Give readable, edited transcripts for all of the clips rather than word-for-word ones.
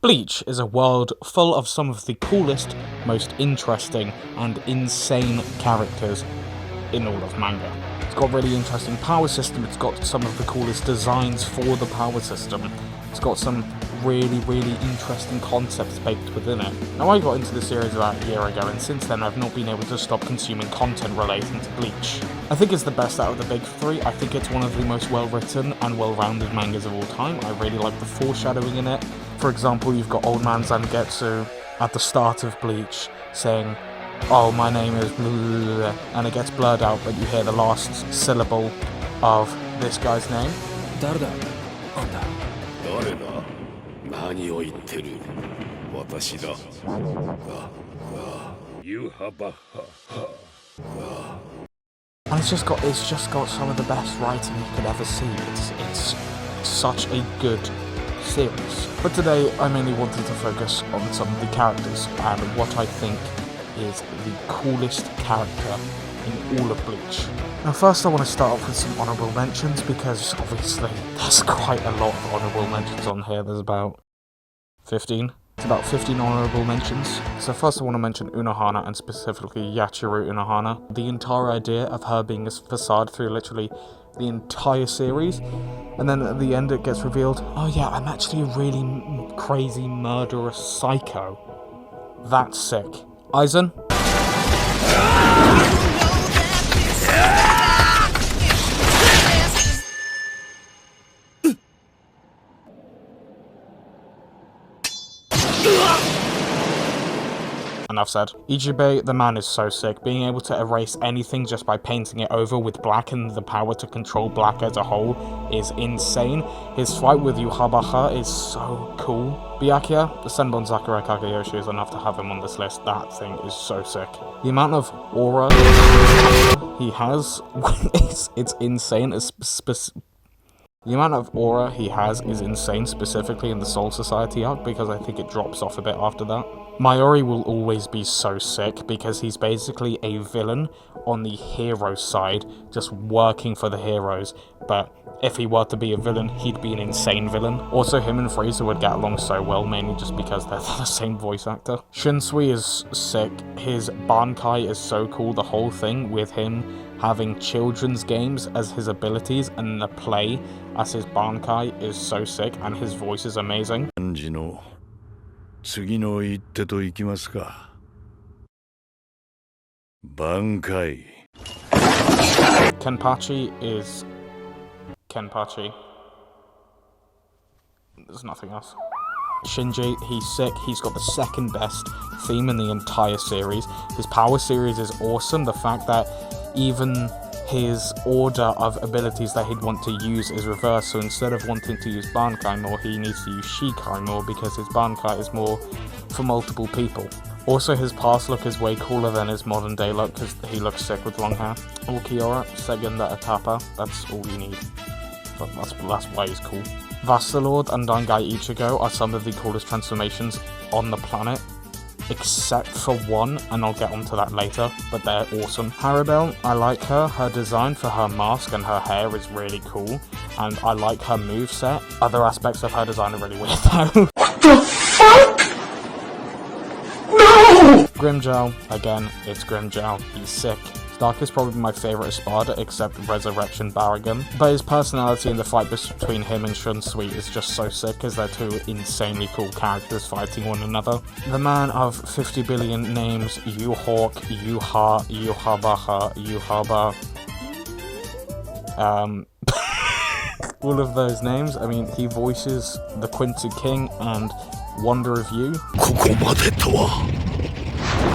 Bleach is a world full of some of the coolest, most interesting, and insane characters in all of manga. It's got a really interesting power system, it's got some of the coolest designs for the power system, it's got some really interesting concepts baked within it. Now, I got into the series about a year ago, and since then I've not been able to stop consuming content relating to Bleach. I think it's the best out of the big three. I think it's one of the most well-written and well-rounded mangas of all time. I really like the foreshadowing in it. For example, you've got Old Man Zangetsu at the start of Bleach saying, "Oh, my name is blah, blah, blah," and it gets blurred out, but you hear the last syllable of this guy's name. And it's just got some of the best writing you could ever see. It's such a good series. But today I mainly wanted to focus on some of the characters and what I think is the coolest character in all of Bleach. Now, first I want to start off with some honourable mentions, because obviously there's quite a lot of honourable mentions on here. There's about 15. It's about 15 honourable mentions. So first I want to mention Unohana, and specifically Yachiru Unohana. The entire idea of her being a facade through literally the entire series, and then at the end it gets revealed, oh yeah, I'm actually a really crazy murderous psycho. That's sick. Aizen? Enough said. Ichibei, the man is so sick. Being able to erase anything just by painting it over with black, and the power to control black as a whole is insane. His fight with Yuhabaha is so cool. Byakuya, the Senbon Sakurai Kagayoshi, is enough to have him on this list. That thing is so sick. The amount of aura he has, it's insane. The amount of aura he has is insane, specifically in the Soul Society arc, because I think it drops off a bit after that. Mayuri will always be so sick, because he's basically a villain on the hero side, just working for the heroes, but if he were to be a villain, he'd be an insane villain. Also, him and Frieza would get along so well, mainly just because they're the same voice actor. Shinsui is sick. His Bankai is so cool. The whole thing with him having children's games as his abilities and the play as his Bankai is so sick, and his voice is amazing. Kenpachi is Kenpachi. There's nothing else. Shinji, he's sick. He's got the second best theme in the entire series. His power series is awesome. The fact that even his order of abilities that he'd want to use is reversed, so instead of wanting to use Bankai more, he needs to use Shikai more, because his Bankai is more for multiple people. Also, his past look is way cooler than his modern day look, because he looks sick with long hair. Ulquiorra, Segunda Etapa, that's all you need. But that's why he's cool. Vassalord and Dangai Ichigo are some of the coolest transformations on the planet, except for one, and I'll get onto that later, but they're awesome. Haribel, I like her. Her design for her mask and her hair is really cool, and I like her moveset. Other aspects of her design are really weird though. What the fuck? No! Grimmjow, again, it's Grimmjow. He's sick. Stark is probably my favourite Espada, except Resurrection Baragon. But his personality in the fight between him and Shunsui is just so sick, because they're two insanely cool characters fighting one another. The man of 50 billion names, Yuhawk, Yuha, Yuhabaha, Yuhaba. All of those names, I mean, he voices the Quincy King and Wonder of You.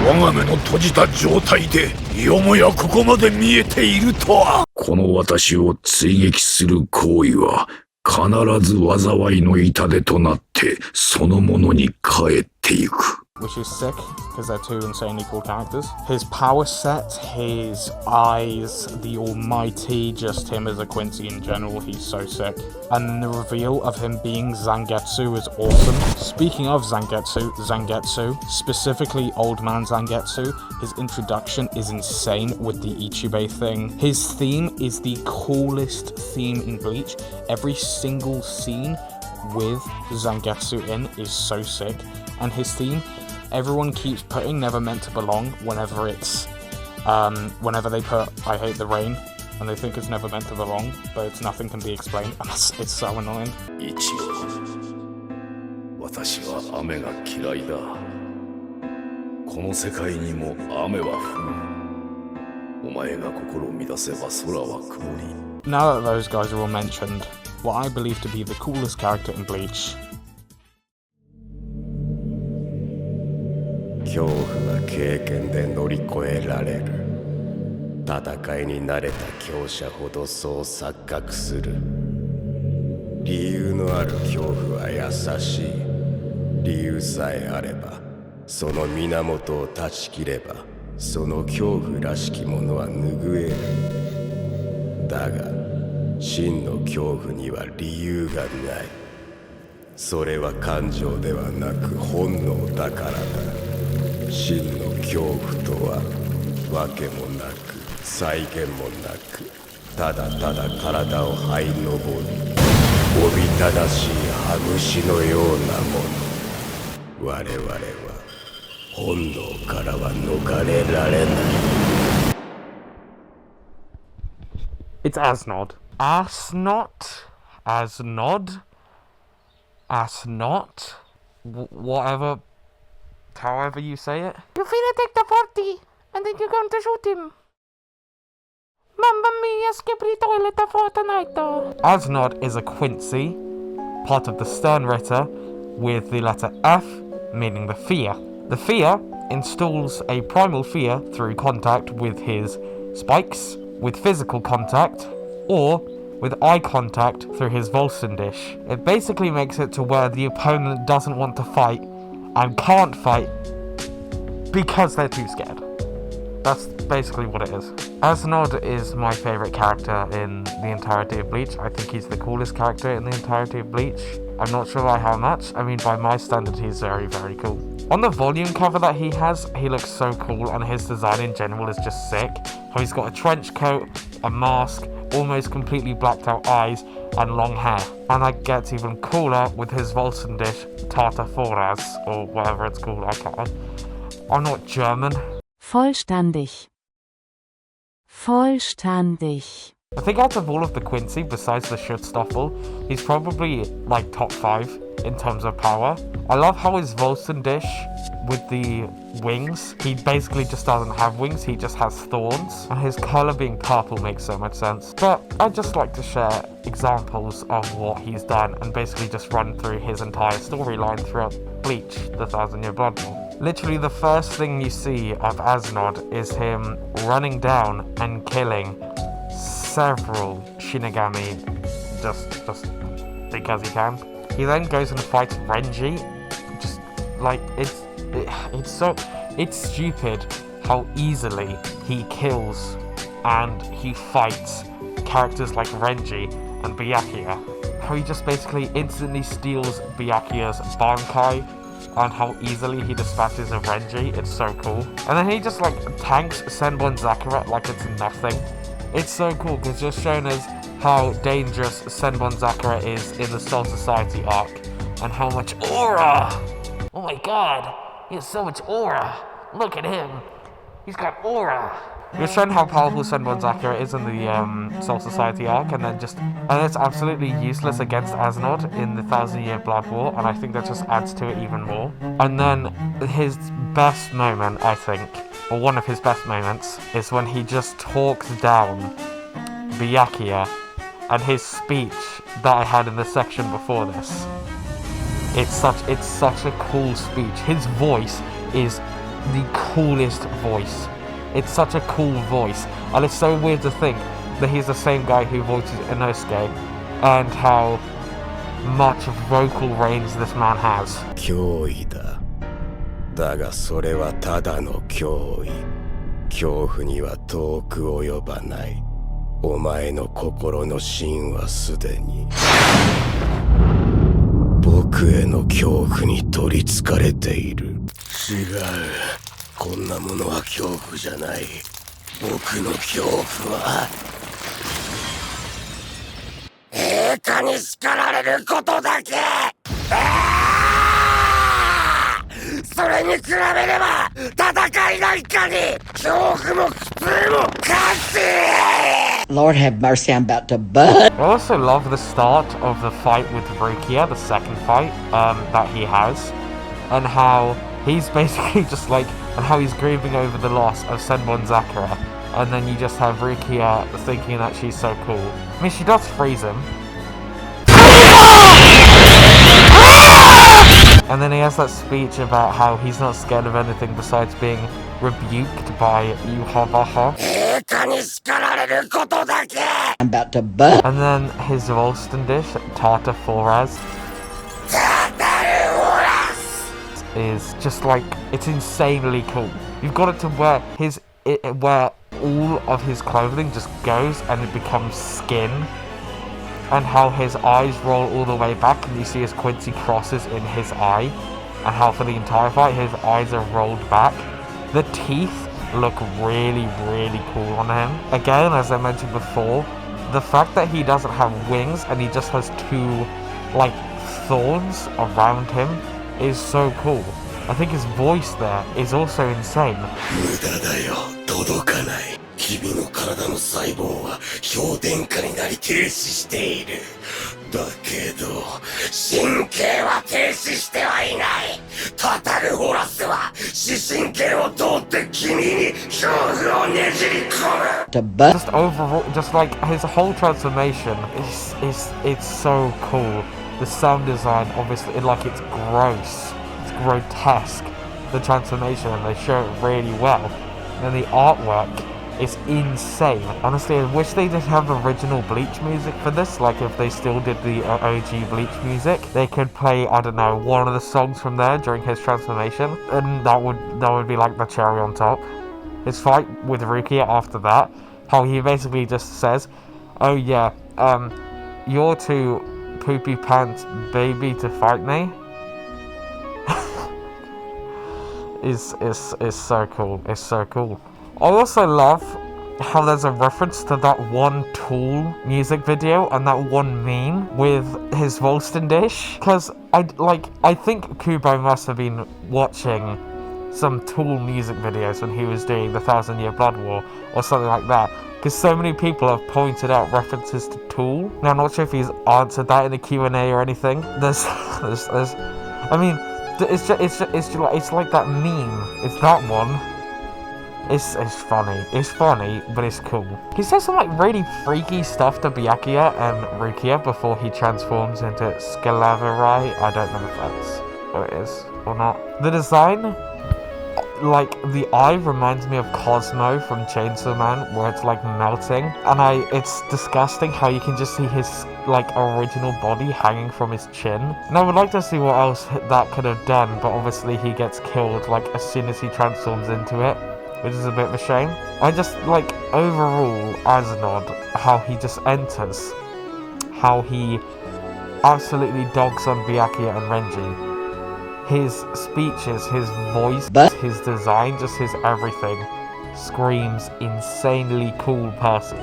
我が目の閉じた状態でよもやここまで見えているとは。この私を追撃する行為は必ず災いの痛手となってそのものに帰っていく。Which is sick, because they're two insanely cool characters. His power set, his eyes, the almighty, just him as a Quincy in general, he's so sick. And then the reveal of him being Zangetsu is awesome. Speaking of Zangetsu, specifically Old Man Zangetsu, his introduction is insane with the Ichibei thing. His theme is the coolest theme in Bleach. Every single scene with Zangetsu in is so sick, and his theme, everyone keeps putting Never Meant to Belong whenever it's, whenever they put I Hate the Rain, and they think it's never meant to belong, but it's nothing can be explained, and it's so annoying. 私は雨が嫌いだ。この世界にも雨は降る。お前が心を乱せば空は曇り。 Now that those guys are all mentioned, what I believe to be the coolest character in Bleach. 恐怖は経験で乗り越えられる。戦いに慣れた強者ほどそう錯覚する。理由のある恐怖は優しい。理由さえあれば、その源を断ち切れば、その恐怖らしきものは拭える。だが、真の恐怖には理由がない。それは感情ではなく本能だからだ。真の恐怖とは、わけもなく、際限もなく、ただただ体を這い上るおびただしい羽虫のようなもの。我々は本能からは逃れられない。 It's Asnod. Asnod? Whatever, however you say it. You finna take the 40, and then you're going to shoot him. Mamma mia, skip the toilet for tonight though. Asnod is a Quincy, part of the Sternritter, with the letter F, meaning the fear. The fear installs a primal fear through contact with his spikes, with physical contact, or with eye contact through his Volsundish. It basically makes it to where the opponent doesn't want to fight and can't fight because they're too scared. That's basically what it is. Asnod is my favourite character in the entirety of Bleach. I think he's the coolest character in the entirety of Bleach. I'm not sure by how much. I mean, by my standard, he's very, very cool. On the volume cover that he has, he looks so cool, and his design in general is just sick. How he's got a trench coat, a mask, almost completely blacked out eyes, and long hair. And that gets even cooler with his Volsundish Tata Foras, or whatever it's called. I'm not German. Vollständig. I think out of all of the Quincy, besides the Schutzstaffel, he's probably like top 5 in terms of power. I love how his Volsundish with the wings, he basically just doesn't have wings, he just has thorns. And his colour being purple makes so much sense. But I'd just like to share examples of what he's done and basically just run through his entire storyline throughout Bleach, the 1000-Year Blood War. Literally the first thing you see of Asnod is him running down and killing several Shinigami just because he can. He then goes and fights Renji. Just like it's stupid how easily he kills and he fights characters like Renji and Byakuya. How he just basically instantly steals Byakuya's Bankai, and how easily he dispatches of Renji. It's so cool. And then he just like tanks Senbon Zakura like it's nothing. It's so cool because it's just shown us how dangerous Senbon Zakura is in the Soul Society arc, and how much aura! Oh my god, he has so much aura. Look at him. He's got aura. It's shown how powerful Senbon Zakura is in the Soul Society arc, and it's absolutely useless against Asnod in the 1000-Year Blood War, and I think that just adds to it even more. And then his best moment, I think, or one of his best moments, is when he just talks down Byakuya, and his speech that I had in the section before this. It's such a cool speech. His voice is the coolest voice. It's such a cool voice, and it's so weird to think that he's the same guy who voices Inosuke, and how much vocal range this man has. 脅威だ。だがそれはただの脅威。恐怖には遠く及ばない。お前の心の芯はすでに僕への恐怖に取りつかれている。違う。こんなものは恐怖じゃない。僕の恐怖は下に叱られることだけ。それに比べれば戦いなんかに恐怖も苦痛も感じ。 Lord have mercy, I'm about to bust. I also love the start of the fight with Rukia, the second fight that he has, and how he's basically just like, and how he's grieving over the loss of Senbon Zakura, and then you just have Rukia thinking that she's so cool. I mean, she does freeze him. And then he has that speech about how he's not scared of anything besides being rebuked by Yuhabaha. I'm about to bust. And then his Volston dish, Tartar Foraz, is just like, it's insanely cool. You've got it to where where all of his clothing just goes and it becomes skin. And how his eyes roll all the way back and you see his Quincy crosses in his eye. And how for the entire fight his eyes are rolled back. The teeth look really, really cool on him. Again, as I mentioned before, the fact that he doesn't have wings and he just has two, like, thorns around him is so cool. I think his voice there is also insane. 君の体の細胞は氷点下になり停止している。だけど神経は停止してはいない。タタルホラスは視神経を通って君に恐怖をねじり込む。 To bust. Just overall, just like his whole transformation it's so cool. The sound design, obviously, like it's gross, it's grotesque. The transformation, and they show it really well. And the artwork is insane. Honestly, I wish they did have original Bleach music for this. Like if they still did the OG Bleach music, they could play, I don't know, one of the songs from there during his transformation, and that would be like the cherry on top. His fight with Rukia after that, how he basically just says, "Oh yeah, you're too poopy pants baby to fight me." is so cool. It's so cool. I also love how there's a reference to that one Tool music video and that one meme with his Volston dish. Because I think Kubo must have been watching some Tool music videos when he was doing the 1,000-Year Blood War or something like that. Because so many people have pointed out references to Tool. Now I'm not sure if he's answered that in the Q&A or anything. I mean, it's like that meme. It's that one. It's funny. It's funny, but it's cool. He says some like really freaky stuff to Byakuya and Rukia before he transforms into Sgyeusgam. I don't know if that's what it is or not. The design, like the eye, reminds me of Cosmo from Chainsaw Man, where it's like melting, and it's disgusting how you can just see his like original body hanging from his chin. And I would like to see what else that could have done, but obviously he gets killed like as soon as he transforms into it, which is a bit of a shame. I just like overall Azanod, how he just enters, how he absolutely dogs on Byakuya and Renji. His speeches, his voice, his design, just his everything screams insanely cool person.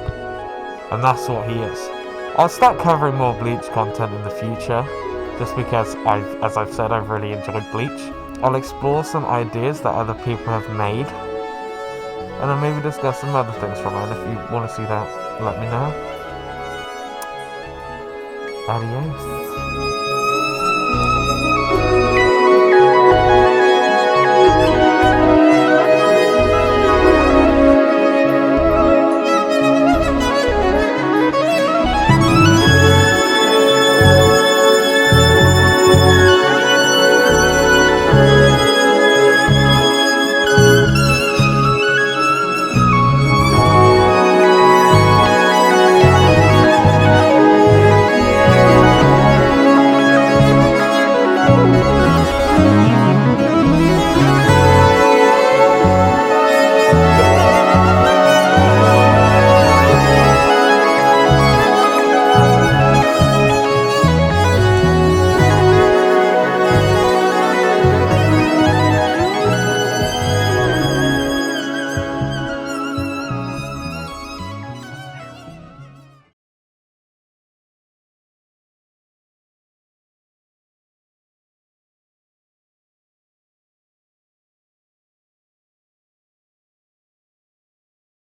And that's what he is. I'll start covering more Bleach content in the future, just because as I've said, I've really enjoyed Bleach. I'll explore some ideas that other people have made, and then maybe discuss some other things from it. If you want to see that, let me know. Adios.